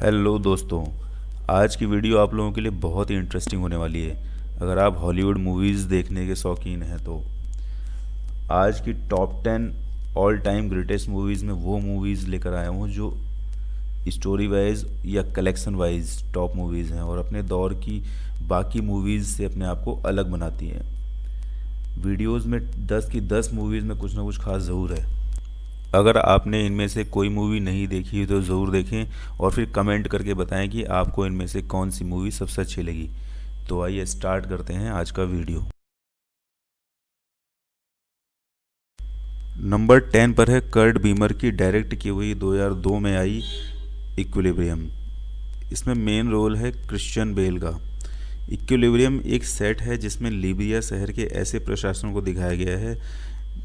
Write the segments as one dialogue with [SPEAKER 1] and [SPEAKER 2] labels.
[SPEAKER 1] Hello दोस्तों। आज की वीडियो आप लोगों के लिए बहुत ही इंटरेस्टिंग होने वाली है। अगर आप हॉलीवुड मूवीज़ देखने के शौकीन हैं तो आज की top 10 all time greatest movies में वो मूवीज़ लेकर आया हूँ जो स्टोरी वाइज या कलेक्शन वाइज टॉप मूवीज़ हैं और अपने दौर की बाकी मूवीज़ से अपने आप को अलग बनाती हैं। वीडियोज़ में 10 की 10 मूवीज़ में कुछ ना कुछ खास ज़रूर है। अगर आपने इनमें से कोई मूवी नहीं देखी तो ज़रूर देखें और फिर कमेंट करके बताएं कि आपको इनमें से कौन सी मूवी सबसे अच्छी लगी। तो आइए स्टार्ट करते हैं आज का वीडियो। नंबर 10 पर है कर्ट बीमर की डायरेक्ट की हुई 2002 में आई इक्विलिब्रियम। इसमें मेन रोल है क्रिश्चियन बेल का। इक्विलिब्रियम एक सेट है जिसमें लीबिया शहर के ऐसे प्रशासन को दिखाया गया है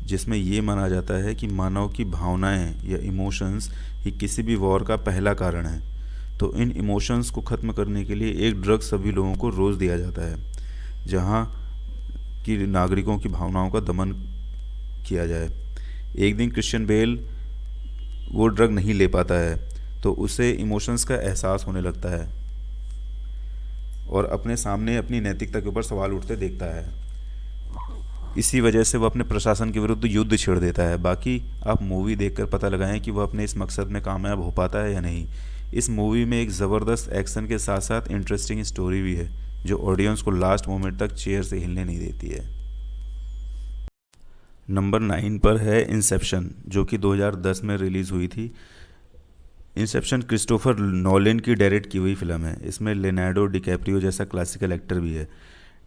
[SPEAKER 1] जिसमें ये माना जाता है कि मानव की भावनाएं या इमोशंस ही किसी भी वॉर का पहला कारण है। तो इन इमोशंस को ख़त्म करने के लिए एक ड्रग सभी लोगों को रोज़ दिया जाता है जहाँ की नागरिकों की भावनाओं का दमन किया जाए। एक दिन क्रिश्चियन बेल वो ड्रग नहीं ले पाता है तो उसे इमोशंस का एहसास होने लगता है और अपने सामने अपनी नैतिकता के ऊपर सवाल उठते देखता है। इसी वजह से वह अपने प्रशासन के विरुद्ध युद्ध छेड़ देता है। बाकी आप मूवी देखकर पता लगाएं कि वह अपने इस मकसद में कामयाब हो पाता है या नहीं। इस मूवी में एक ज़बरदस्त एक्शन के साथ साथ इंटरेस्टिंग स्टोरी भी है जो ऑडियंस को लास्ट मोमेंट तक चेयर से हिलने नहीं देती है। नंबर 9 पर है इंसेप्शन जो कि 2010 में रिलीज़ हुई थी। इंसेप्शन क्रिस्टोफर नोलन की डायरेक्ट की हुई फिल्म है। इसमें लियोनार्डो डिकैप्रियो जैसा क्लासिकल एक्टर भी है।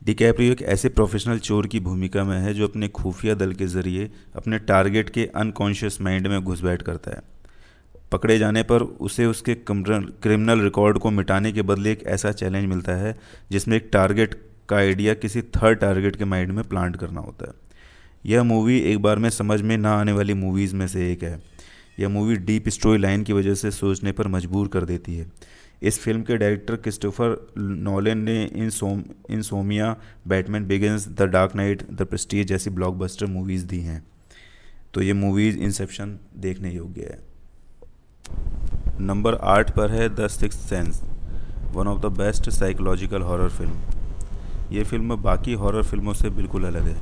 [SPEAKER 1] डिकैप्रियो एक ऐसे प्रोफेशनल चोर की भूमिका में है जो अपने खुफिया दल के ज़रिए अपने टारगेट के अनकॉन्शियस माइंड में घुसपैठ करता है। पकड़े जाने पर उसे उसके क्रिमिनल रिकॉर्ड को मिटाने के बदले एक ऐसा चैलेंज मिलता है जिसमें एक टारगेट का आइडिया किसी थर्ड टारगेट के माइंड में प्लांट करना होता है। यह मूवी एक बार में समझ में ना आने वाली मूवीज़ में से एक है। यह मूवी डीप स्टोरी लाइन की वजह से सोचने पर मजबूर कर देती है। इस फिल्म के डायरेक्टर क्रिस्टोफर नोलन ने insomnia, Batman begins, the dark night, the Prestige जैसी ब्लॉकबस्टर मूवीज़ दी हैं। तो ये मूवीज़ इंसेप्शन देखने योग्य है। नंबर 8 पर है the sixth sense, one of the best psychological horror film. ये फिल्म बाकी हॉरर फिल्मों से बिल्कुल अलग है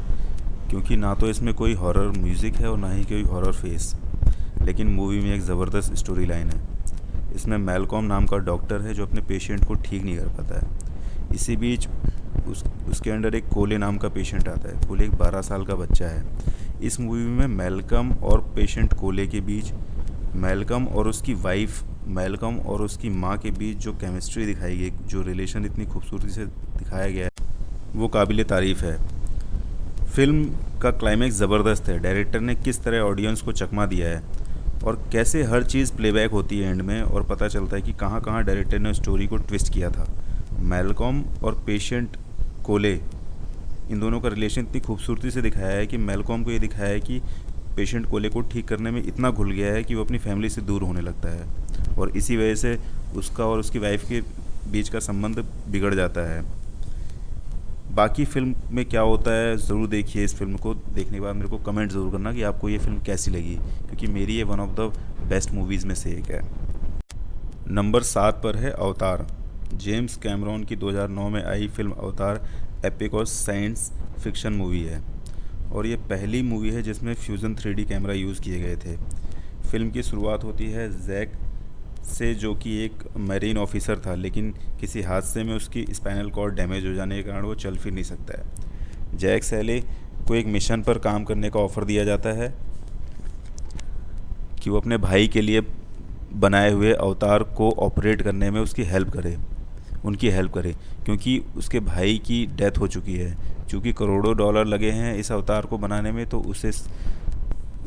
[SPEAKER 1] क्योंकि ना तो इसमें कोई हॉरर म्यूज़िक है और ना ही कोई हॉरर फेस, लेकिन मूवी में एक ज़बरदस्त स्टोरी लाइन है। इसमें मैलकॉम नाम का डॉक्टर है जो अपने पेशेंट को ठीक नहीं कर पाता है। इसी बीच उसके अंडर एक कोले नाम का पेशेंट आता है। कोले एक 12 साल का बच्चा है। इस मूवी में मैलकम और पेशेंट कोले के बीच, मैलकम और उसकी वाइफ, मैलकम और उसकी माँ के बीच जो केमिस्ट्री दिखाई गई, जो रिलेशन इतनी खूबसूरती से दिखाया गया है, वो काबिल तारीफ़ है। फिल्म का क्लाइमैक्स ज़बरदस्त है। डायरेक्टर ने किस तरह ऑडियंस को चकमा दिया है और कैसे हर चीज़ प्लेबैक होती है एंड में और पता चलता है कि कहाँ कहाँ डायरेक्टर ने स्टोरी को ट्विस्ट किया था। मैलकॉम और पेशेंट कोले, इन दोनों का रिलेशन इतनी खूबसूरती से दिखाया है कि मैलकॉम को ये दिखाया है कि पेशेंट कोले को ठीक करने में इतना घुल गया है कि वो अपनी फैमिली से दूर होने लगता है और इसी वजह से उसका और उसकी वाइफ के बीच का संबंध बिगड़ जाता है। बाकी फिल्म में क्या होता है ज़रूर देखिए। इस फिल्म को देखने के बाद मेरे को कमेंट ज़रूर करना कि आपको ये फिल्म कैसी लगी, क्योंकि मेरी ये one of the best movies में से एक है। नंबर 7 पर है अवतार। जेम्स कैमरॉन की 2009 में आई फिल्म अवतार एपिक और साइंस फिक्शन मूवी है और ये पहली मूवी है जिसमें फ्यूज़न 3D कैमरा यूज़ किए गए थे। फिल्म की शुरुआत होती है जैक से जो कि एक मैरीन ऑफिसर था, लेकिन किसी हादसे में उसकी स्पाइनल कॉर्ड डैमेज हो जाने के कारण वो चल फिर नहीं सकता है। जैक सैले को एक मिशन पर काम करने का ऑफ़र दिया जाता है कि वो अपने भाई के लिए बनाए हुए अवतार को ऑपरेट करने में उनकी हेल्प करे क्योंकि उसके भाई की डेथ हो चुकी है। चूँकि करोड़ों डॉलर लगे हैं इस अवतार को बनाने में, तो उसे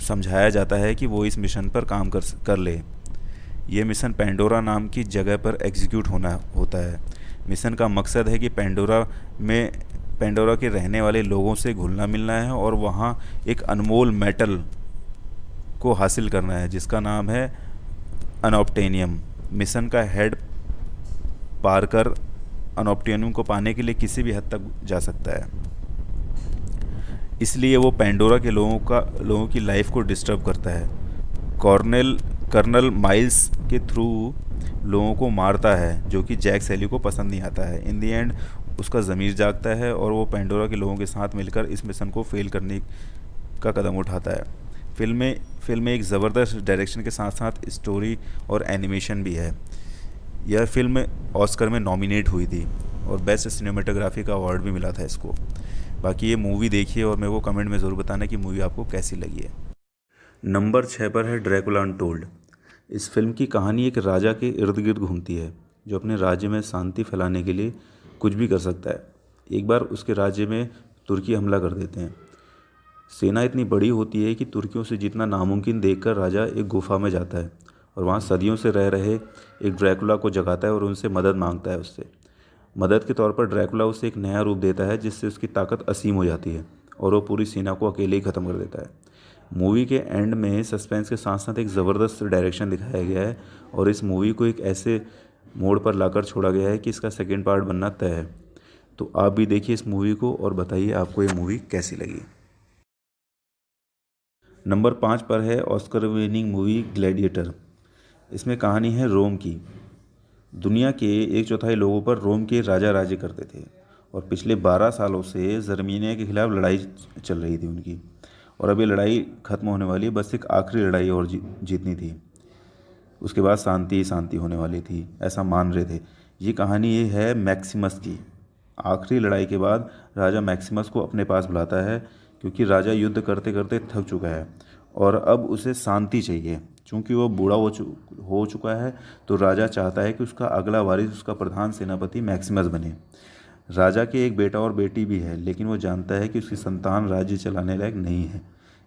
[SPEAKER 1] समझाया जाता है कि वो इस मिशन पर काम कर ले। ये मिशन पेंडोरा नाम की जगह पर एग्जीक्यूट होता है। मिशन का मकसद है कि पेंडोरा के रहने वाले लोगों से घुलना मिलना है और वहाँ एक अनमोल मेटल को हासिल करना है जिसका नाम है अनॉप्टेनियम। मिशन का हेड पार्कर अनॉप्टेनियम को पाने के लिए किसी भी हद तक जा सकता है, इसलिए वो पेंडोरा के लोगों की लाइफ को डिस्टर्ब करता है। कर्नल माइल्स के थ्रू लोगों को मारता है, जो कि जैक सैली को पसंद नहीं आता है। इन दी एंड उसका ज़मीर जागता है और वो पेंडोरा के लोगों के साथ मिलकर इस मिशन को फेल करने का कदम उठाता है। फिल्म में एक ज़बरदस्त डायरेक्शन के साथ साथ स्टोरी और एनिमेशन भी है। यह फिल्म ऑस्कर में नॉमिनेट हुई थी और बेस्ट सिनेमेटोग्राफी का अवार्ड भी मिला था इसको। बाकी ये मूवी देखिए और मेरे को कमेंट में ज़रूर बताना कि मूवी आपको कैसी लगी है। नंबर 6 पर है ड्रैकुला अनटोल्ड। इस फिल्म की कहानी एक राजा के इर्द गिर्द घूमती है, जो अपने राज्य में शांति फैलाने के लिए कुछ भी कर सकता है। एक बार उसके राज्य में तुर्की हमला कर देते हैं। सेना इतनी बड़ी होती है कि तुर्कियों से जीतना नामुमकिन देखकर राजा एक गुफा में जाता है और वहाँ सदियों से रह रहे एक ड्रैकुला को जगाता है और उनसे मदद मांगता है। उससे मदद के तौर पर ड्रैकुला उसे एक नया रूप देता है, जिससे उसकी ताकत असीम हो जाती है और वो पूरी सेना को अकेले ही ख़त्म कर देता है। मूवी के एंड में सस्पेंस के साथ साथ एक ज़बरदस्त डायरेक्शन दिखाया गया है और इस मूवी को एक ऐसे मोड़ पर लाकर छोड़ा गया है कि इसका सेकंड पार्ट बनना तय है। तो आप भी देखिए इस मूवी को और बताइए आपको ये मूवी कैसी लगी। नंबर 5 पर है ऑस्कर विनिंग मूवी ग्लैडिएटर। इसमें कहानी है रोम की। दुनिया के 1/4 लोगों पर रोम के राजा राज्य करते थे और पिछले 12 सालों से जर्मेनिया के खिलाफ लड़ाई चल रही थी उनकी, और अब ये लड़ाई ख़त्म होने वाली है। बस एक आखिरी लड़ाई और जीतनी थी, उसके बाद शांति शांति होने वाली थी, ऐसा मान रहे थे। ये कहानी ये है मैक्सिमस की। आखिरी लड़ाई के बाद राजा मैक्सिमस को अपने पास बुलाता है, क्योंकि राजा युद्ध करते करते थक चुका है और अब उसे शांति चाहिए। चूँकि वो बूढ़ा हो चुका है, तो राजा चाहता है कि उसका अगला वारिस उसका प्रधान सेनापति मैक्सिमस बने। राजा के एक बेटा और बेटी भी है, लेकिन वो जानता है कि उसकी संतान राज्य चलाने लायक नहीं है।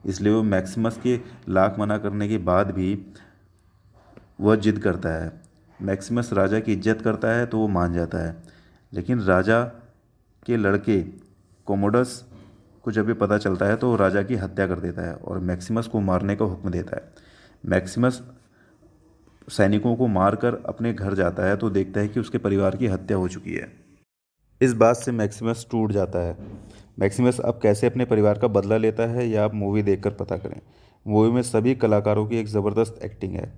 [SPEAKER 1] इसलिए वो मैक्सिमस के लाख मना करने के बाद भी वह जिद करता है। मैक्सिमस राजा की इज्जत करता है तो वो मान जाता है, लेकिन राजा के लड़के कोमोडस को जब ये पता चलता है तो वो राजा की हत्या कर देता है और मैक्सिमस को मारने का हुक्म देता है। मैक्सिमस सैनिकों को मारकर अपने घर जाता है तो देखता है कि उसके परिवार की हत्या हो चुकी है। इस बात से मैक्सिमस टूट जाता है। मैक्सिमस अब कैसे अपने परिवार का बदला लेता है, यह आप मूवी देखकर पता करें। मूवी में सभी कलाकारों की एक ज़बरदस्त एक्टिंग है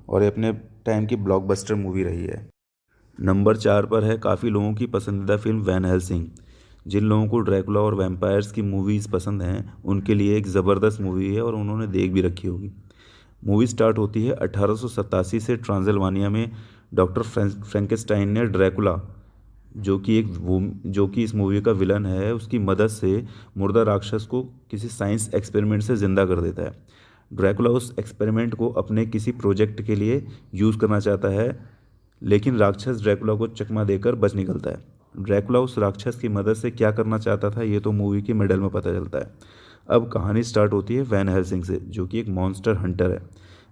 [SPEAKER 1] और ये अपने टाइम की ब्लॉकबस्टर मूवी रही है। नंबर 4 पर है काफ़ी लोगों की पसंदीदा फिल्म वैन हेल्सिंग। जिन लोगों को ड्रैकुला और वैम्पायर्स की मूवीज़ पसंद हैं, उनके लिए एक ज़बरदस्त मूवी है और उन्होंने देख भी रखी होगी। मूवी स्टार्ट होती है 1887 से ट्रांसिल्वानिया में डॉक्टर फ्रैंकेनस्टाइन ने ड्रैकुला, जो कि इस मूवी का विलन है, उसकी मदद से मुर्दा राक्षस को किसी साइंस एक्सपेरिमेंट से ज़िंदा कर देता है। ड्रैकुला उस एक्सपेरिमेंट को अपने किसी प्रोजेक्ट के लिए यूज़ करना चाहता है, लेकिन राक्षस ड्रैकुला को चकमा देकर बच निकलता है। ड्रैकुला उस राक्षस की मदद से क्या करना चाहता था, ये तो मूवी के मिडल में पता चलता है। अब कहानी स्टार्ट होती है वैन हेल्सिंग से, जो कि एक मॉन्स्टर हंटर है।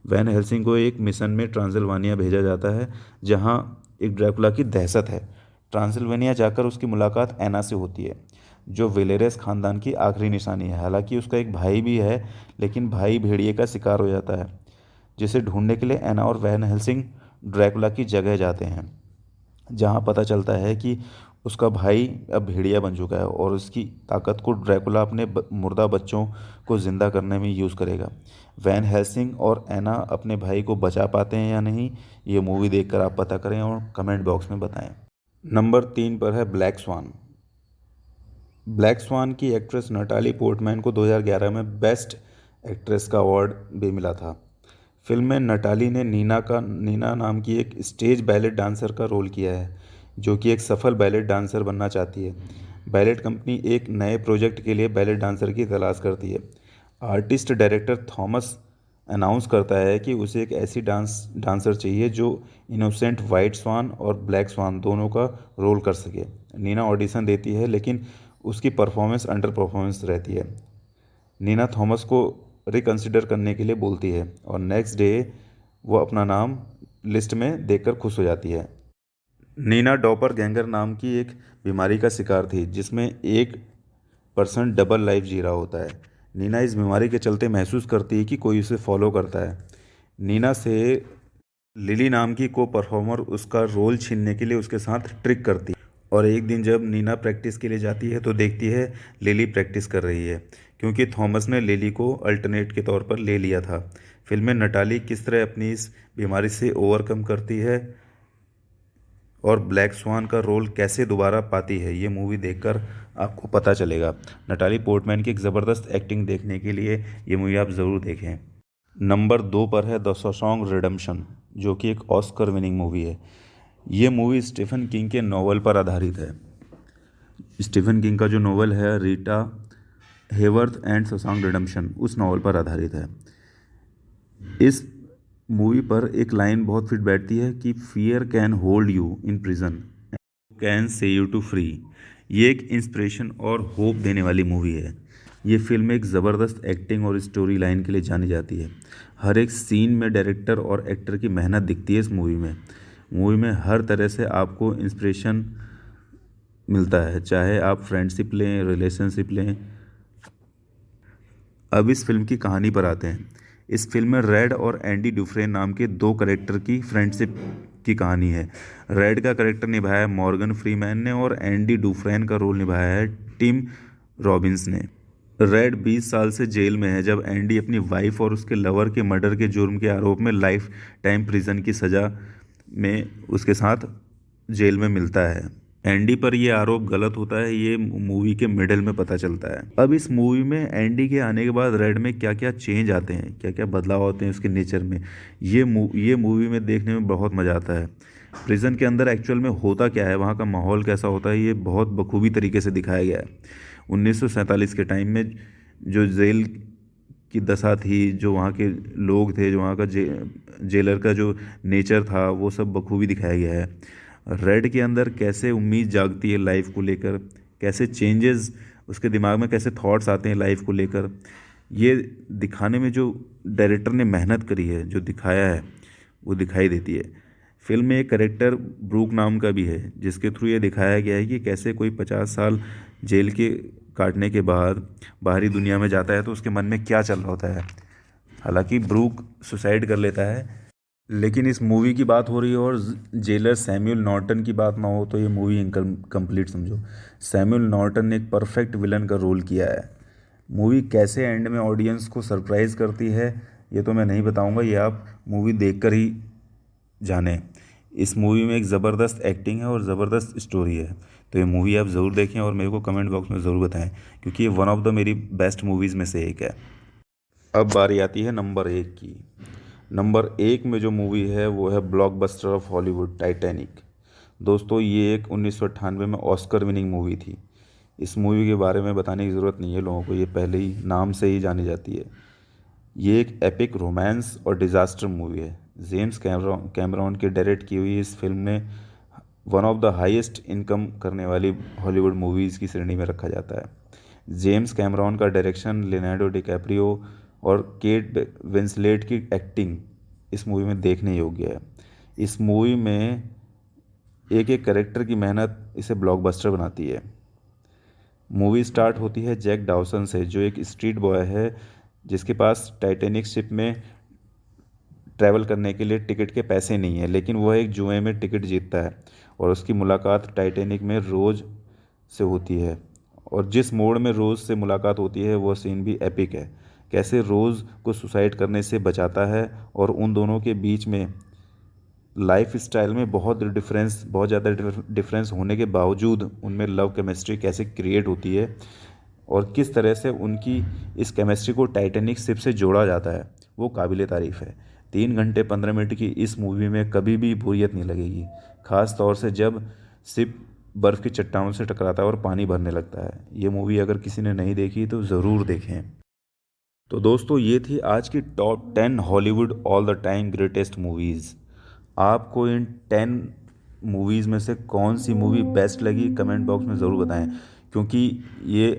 [SPEAKER 1] वैन हेल्सिंग को एक मिशन में ट्रांसिल्वानिया भेजा जाता है, जहाँ एक ड्रैकुला की दहशत है। ट्रांसिल्वेनिया जाकर उसकी मुलाकात एना से होती है, जो वेलेरेस खानदान की आखिरी निशानी है। हालांकि उसका एक भाई भी है, लेकिन भाई भेड़िए का शिकार हो जाता है, जिसे ढूंढने के लिए एना और वैन हेल्सिंग ड्रैकुला की जगह जाते हैं, जहां पता चलता है कि उसका भाई अब भेड़िया बन चुका है और उसकी ताकत को ड्रैकुला अपने मुर्दा बच्चों को ज़िंदा करने में यूज़ करेगा। वैन हेल्सिंग और एना अपने भाई को बचा पाते हैं या नहीं, ये मूवी देखकर आप पता करें और कमेंट बॉक्स में बताएं। नंबर 3 पर है ब्लैक स्वान। ब्लैक स्वान की एक्ट्रेस नटाली पोर्टमैन को 2011 में बेस्ट एक्ट्रेस का अवार्ड भी मिला था। फिल्म में नटाली ने नीना नाम की एक स्टेज बैलेट डांसर का रोल किया है, जो कि एक सफल बैलेट डांसर बनना चाहती है। बैलेट कंपनी एक नए प्रोजेक्ट के लिए बैलेट डांसर की तलाश करती है। आर्टिस्ट डायरेक्टर थॉमस अनाउंस करता है कि उसे एक ऐसी डांसर चाहिए जो इनोसेंट वाइट स्वान और ब्लैक स्वान दोनों का रोल कर सके। नीना ऑडिशन देती है, लेकिन उसकी परफॉर्मेंस अंडर परफॉर्मेंस रहती है। नीना थॉमस को रिकंसिडर करने के लिए बोलती है और नेक्स्ट डे वो अपना नाम लिस्ट में देखकर खुश हो जाती है। नीना डॉपरगैंगर नाम की एक बीमारी का शिकार थी, जिसमें 1% डबल लाइफ जी रहा होता है। नीना इस बीमारी के चलते महसूस करती है कि कोई उसे फॉलो करता है। नीना से लिली नाम की को परफॉर्मर उसका रोल छीनने के लिए उसके साथ ट्रिक करती है, और एक दिन जब नीना प्रैक्टिस के लिए जाती है तो देखती है लिली प्रैक्टिस कर रही है। क्योंकि थॉमस ने लिली को अल्टरनेट के तौर पर ले लिया था। फिल्म में नटाली किस तरह अपनी इस बीमारी से ओवरकम करती है और ब्लैक स्वान का रोल कैसे दोबारा पाती है, ये मूवी देखकर आपको पता चलेगा। नटाली पोर्टमैन की एक ज़बरदस्त एक्टिंग देखने के लिए ये मूवी आप ज़रूर देखें। नंबर 2 पर है द शॉशैंक रिडेम्पशन, जो कि एक ऑस्कर विनिंग मूवी है। ये मूवी स्टीफन किंग के नॉवल पर आधारित है। स्टीफन किंग का जो नॉवल है Rita Hayworth and Shawshank redemption, उस नॉवल पर आधारित है। इस मूवी पर एक लाइन बहुत फिट बैठती है कि fear can hold you in prison, can set you to free. ये एक इंस्पिरेशन और होप देने वाली मूवी है। ये फिल्म एक ज़बरदस्त एक्टिंग और स्टोरी लाइन के लिए जानी जाती है। हर एक सीन में डायरेक्टर और एक्टर की मेहनत दिखती है इस मूवी में। मूवी में हर तरह से आपको इंस्पिरेशन मिलता है, चाहे आप फ्रेंडशिप लें, रिलेशनशिप लें। अब इस फिल्म की कहानी पर आते हैं। इस फिल्म में रेड और एंडी ड्यूफ्रेन नाम के 2 कैरेक्टर की फ्रेंडशिप की कहानी है। रेड का कैरेक्टर निभाया है मॉर्गन फ्रीमैन ने और एंडी ड्यूफ्रेन का रोल निभाया है टिम रॉबिन्स ने। रेड 20 साल से जेल में है जब एंडी अपनी वाइफ और उसके लवर के मर्डर के जुर्म के आरोप में लाइफ टाइम प्रिजन की सज़ा में उसके साथ जेल में मिलता है। एंडी पर यह आरोप गलत होता है, ये मूवी के मिडिल में पता चलता है। अब इस मूवी में एंडी के आने के बाद रेड में क्या क्या चेंज आते हैं, क्या क्या बदलाव होते हैं उसके नेचर में, ये मूवी में देखने में बहुत मज़ा आता है। प्रिजन के अंदर एक्चुअल में होता क्या है, वहाँ का माहौल कैसा होता है, ये बहुत बखूबी तरीके से दिखाया गया है। 1947 के टाइम में जो जेल की दशा थी, जो वहाँ के लोग थे, जो वहाँ का जेलर का जो नेचर था, वो सब बखूबी दिखाया गया है। रेड के अंदर कैसे उम्मीद जागती है लाइफ को लेकर, कैसे चेंजेस उसके दिमाग में, कैसे थॉट्स आते हैं लाइफ को लेकर, ये दिखाने में जो डायरेक्टर ने मेहनत करी है, जो दिखाया है, वो दिखाई देती है। फिल्म में एक करेक्टर ब्रूक नाम का भी है, जिसके थ्रू ये दिखाया गया है कि कैसे कोई 50 साल जेल के काटने के बाद बाहरी दुनिया में जाता है तो उसके मन में क्या चल रहा होता है। हालांकि ब्रूक सुसाइड कर लेता है, लेकिन इस मूवी की बात हो रही है और जेलर सैमुअल नॉर्टन की बात ना हो तो ये मूवी इनकम्प्लीट समझो। सैमुअल नॉर्टन ने एक परफेक्ट विलन का रोल किया है। मूवी कैसे एंड में ऑडियंस को सरप्राइज़ करती है ये तो मैं नहीं बताऊंगा, ये आप मूवी देखकर ही जानें। इस मूवी में एक ज़बरदस्त एक्टिंग है और ज़बरदस्त स्टोरी है, तो ये मूवी आप ज़रूर देखें और मेरे को कमेंट बॉक्स में ज़रूर बताएं, क्योंकि ये वन ऑफ द मेरी बेस्ट मूवीज़ में से एक है। अब बारी आती है नंबर 1 की। नंबर 1 में जो मूवी है वो है ब्लॉकबस्टर ऑफ हॉलीवुड, टाइटैनिक। दोस्तों ये एक 1998 में ऑस्कर विनिंग मूवी थी। इस मूवी के बारे में बताने की ज़रूरत नहीं है लोगों को, ये पहले ही नाम से ही जानी जाती है। ये एक एपिक रोमांस और डिज़ास्टर मूवी है। जेम्स कैमरॉन की डायरेक्ट की हुई इस फिल्म में one of the highest income करने वाली हॉलीवुड मूवीज़ की श्रेणी में रखा जाता है। जेम्स कैमरॉन का डायरेक्शन, लियोनार्डो डिकैप्रियो और केट विंसलेट की एक्टिंग इस मूवी में देखने योग्य है। इस मूवी में एक एक कैरेक्टर की मेहनत इसे ब्लॉकबस्टर बनाती है। मूवी स्टार्ट होती है जैक डाउसन से, जो एक स्ट्रीट बॉय है जिसके पास टाइटैनिक शिप में ट्रैवल करने के लिए टिकट के पैसे नहीं है, लेकिन वह एक जुए में टिकट जीतता है और उसकी मुलाकात टाइटैनिक में रोज़ से होती है। और जिस मोड़ में रोज़ से मुलाकात होती है वो सीन भी एपिक है। कैसे रोज़ को सुसाइड करने से बचाता है और उन दोनों के बीच में लाइफ स्टाइल में बहुत ज़्यादा डिफरेंस होने के बावजूद उनमें लव केमिस्ट्री कैसे क्रिएट होती है और किस तरह से उनकी इस केमिस्ट्री को टाइटैनिक शिप से जोड़ा जाता है, वो काबिल तारीफ़ है। 3 घंटे 15 मिनट की इस मूवी में कभी भी बोरियत नहीं लगेगी, ख़ास तौर से जब शिप बर्फ़ की चट्टानों से टकराता है और पानी भरने लगता है। ये मूवी अगर किसी ने नहीं देखी तो ज़रूर देखें। तो दोस्तों ये थी आज की top 10 Hollywood all the time greatest movies. आपको इन 10 मूवीज़ में से कौन सी मूवी बेस्ट लगी कमेंट बॉक्स में ज़रूर बताएं, क्योंकि ये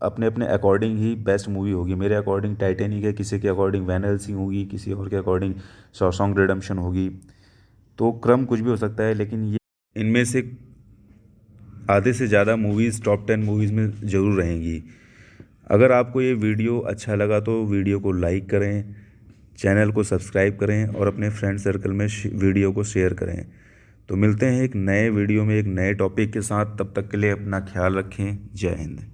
[SPEAKER 1] अपने अपने अकॉर्डिंग ही बेस्ट मूवी होगी। मेरे अकॉर्डिंग टाइटैनिक है, किसी के अकॉर्डिंग वैन हेल्सिंग होगी, किसी और के अकॉर्डिंग शॉशैंक रिडेम्पशन होगी। तो क्रम कुछ भी हो सकता है, लेकिन ये इनमें से आधे से ज़्यादा मूवीज़ टॉप 10 मूवीज़ में ज़रूर रहेंगी। अगर आपको ये वीडियो अच्छा लगा तो वीडियो को लाइक करें, चैनल को सब्सक्राइब करें और अपने फ्रेंड सर्कल में वीडियो को शेयर करें। तो मिलते हैं एक नए वीडियो में एक नए टॉपिक के साथ, तब तक के लिए अपना ख्याल रखें। जय हिंद।